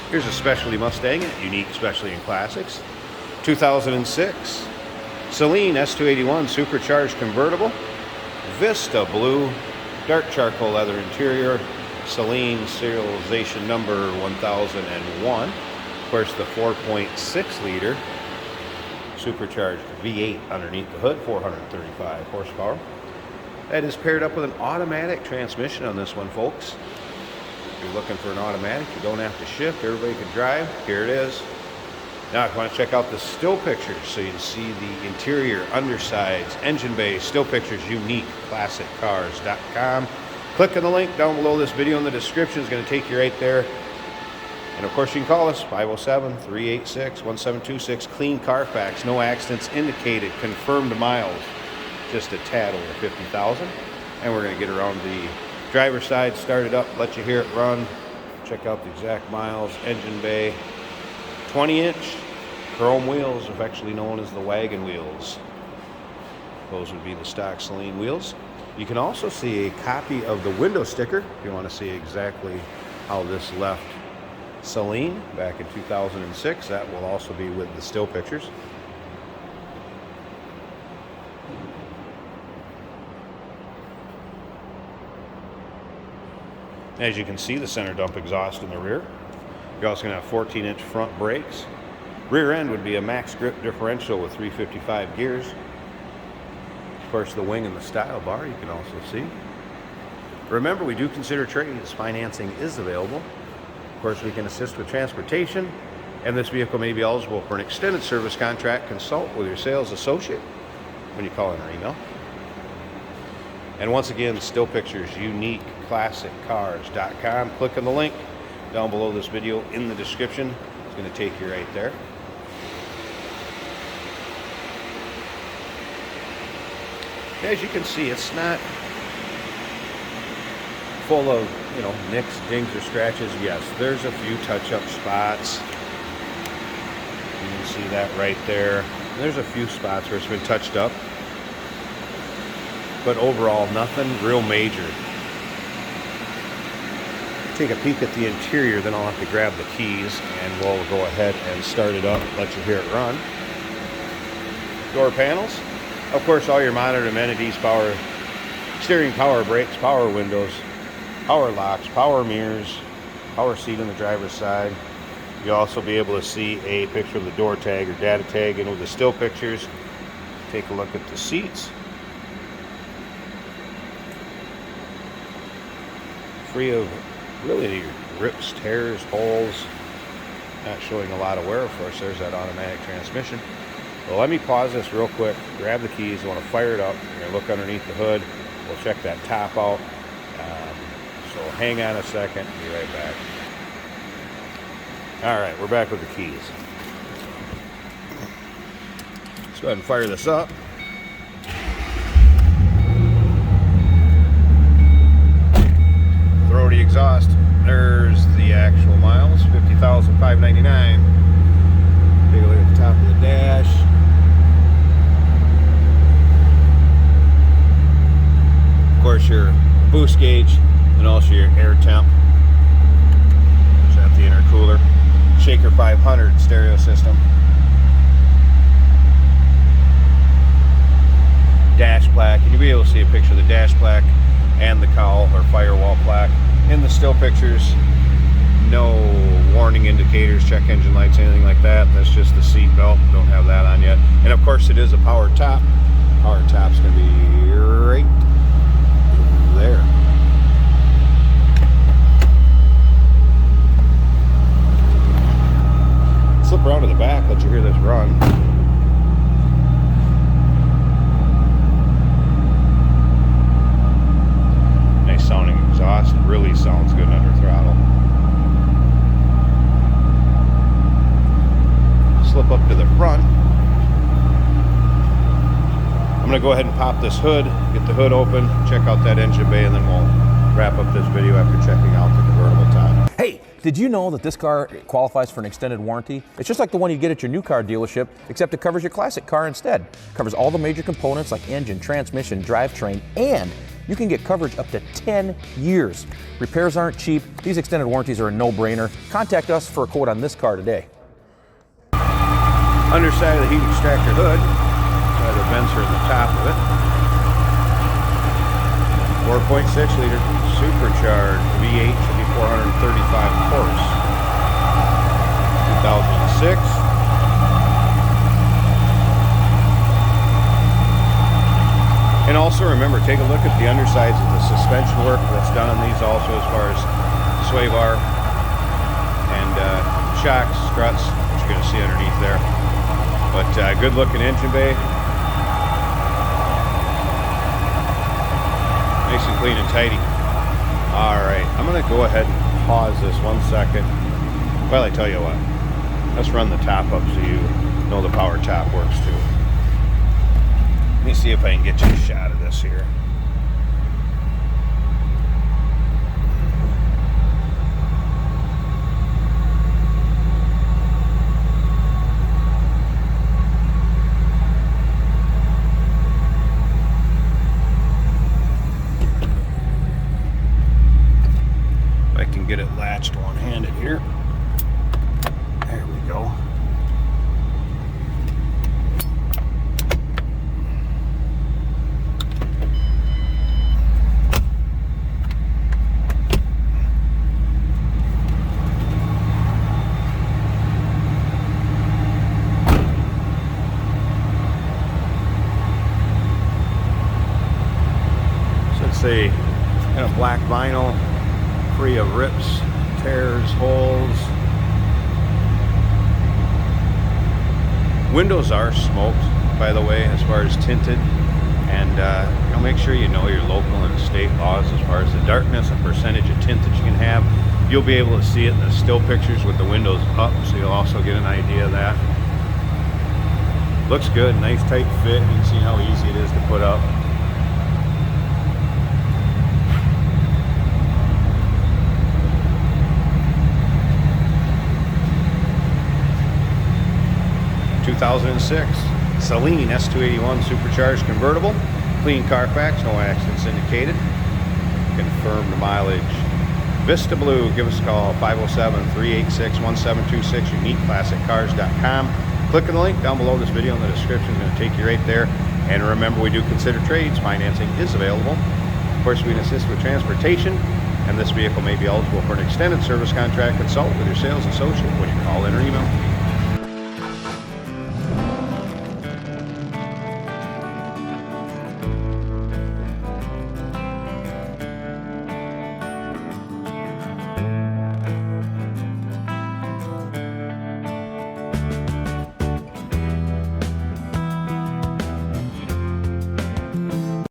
Here's a specialty Mustang, unique specialty in classics. 2006 Saleen S281 Supercharged Convertible. Vista blue, dark charcoal leather interior. Saleen serialization number 1001. Of course, the 4.6 liter supercharged V8 underneath the hood, 435 horsepower. That is paired up with an automatic transmission on this one, folks. If you're looking for an automatic, you don't have to shift, everybody can drive. Here it is. Now, if you want to check out the still pictures, so you can see the interior, undersides, engine bay, still pictures, unique, classiccars.com. Click on the link down below this video in the description. It's going to take you right there. And of course, you can call us, 507-386-1726. Clean Carfax, no accidents indicated, confirmed miles, just a tad over 50,000. And we're going to get around the driver's side, start it up, let you hear it run, check out the exact miles, engine bay. 20-inch chrome wheels, affectionately known as the wagon wheels. Those would be the stock Saleen wheels. You can also see a copy of the window sticker if you want to see exactly how this left Saleen back in 2006. That will also be with the still pictures. As you can see, the center dump exhaust in the rear. You're also going to have 14-inch front brakes. Rear end would be a max grip differential with 355 gears. Of course, the wing and the style bar you can also see. Remember, we do consider trades. Financing is available. Of course, we can assist with transportation, and this vehicle may be eligible for an extended service contract. Consult with your sales associate when you call in or email. And once again, still pictures, unique, classiccars.com. Click on the link down below this video in the description. It's going to take you right there. As you can see, it's not full of, nicks, dings, or scratches. Yes, there's a few touch-up spots. You can see that right there. There's a few spots where it's been touched up. But overall, nothing real major. Take a peek at the interior, then I'll have to grab the keys and we'll go ahead and start it up, let you hear it run. Door panels. Of course, all your monitored amenities, power steering, power brakes, power windows, power locks, power mirrors, power seat on the driver's side. You'll also be able to see a picture of the door tag or data tag, and with the still pictures, take a look at the seats. Free of really any rips, tears, holes. Not showing a lot of wear, of course. There's that automatic transmission. Well, let me pause this real quick, grab the keys. I want to fire it up. You're going to look underneath the hood. We'll check that top out. So hang on a second. Be right back. All right, we're back with the keys. Let's go ahead and fire this up. Throw the exhaust. There's the actual miles, 50,599. Take a look at the top of the dash. Of course, your boost gauge and also your air temp. There's at the intercooler. Shaker 500 stereo system. Dash plaque, and you'll be able to see a picture of the dash plaque and the cowl or firewall plaque. In the still pictures, no warning indicators, check engine lights, anything like that. That's just the seat belt. Don't have that on yet. And of course, it is a power top. Power top's going to be right there. Slip around to the back, let you hear this run. Nice sounding exhaust, really sounds good under throttle. Slip up to the front. I'm going to go ahead and pop this hood, get the hood open, check out that engine bay, and then we'll wrap up this video after checking out the convertible top. Hey, did you know that this car qualifies for an extended warranty? It's just like the one you get at your new car dealership, except it covers your classic car instead. It covers all the major components like engine, transmission, drivetrain, and you can get coverage up to 10 years. Repairs aren't cheap. These extended warranties are a no-brainer. Contact us for a quote on this car today. Underside of the heat extractor hood, the vents are in the top of it. 4.6 liter supercharged V8, should be 435 horse. 2006. And also remember, take a look at the undersides of the suspension work that's done on these also, as far as sway bar and shocks, struts, which you're going to see underneath there. But good looking engine bay. Nice and clean and tidy. Alright, I'm going to go ahead and pause this 1 second. Well, I tell you what, let's run the top up so you know the power top works too. Let me see if I can get you a shot of this here. If I can get it latched one-handed here. There we go. A kind of black vinyl, free of rips, tears, holes. Windows are smoked, by the way, as far as tinted, and make sure you know your local and state laws as far as the darkness and percentage of tint that you can have. You'll be able to see it in the still pictures with the windows up, so you'll also get an idea of that. Looks good, nice tight fit. You can see how easy it is to put up. 2006 Saleen S281 Supercharged Convertible. Clean Carfax, no accidents indicated. Confirmed mileage. Vista Blue, give us a call, 507-386-1726, uniqueclassiccars.com. Click on the link down below this video in the description. It's going to take you right there. And remember, we do consider trades. Financing is available. Of course, we can assist with transportation, and this vehicle may be eligible for an extended service contract. Consult with your sales associate when you call in or email.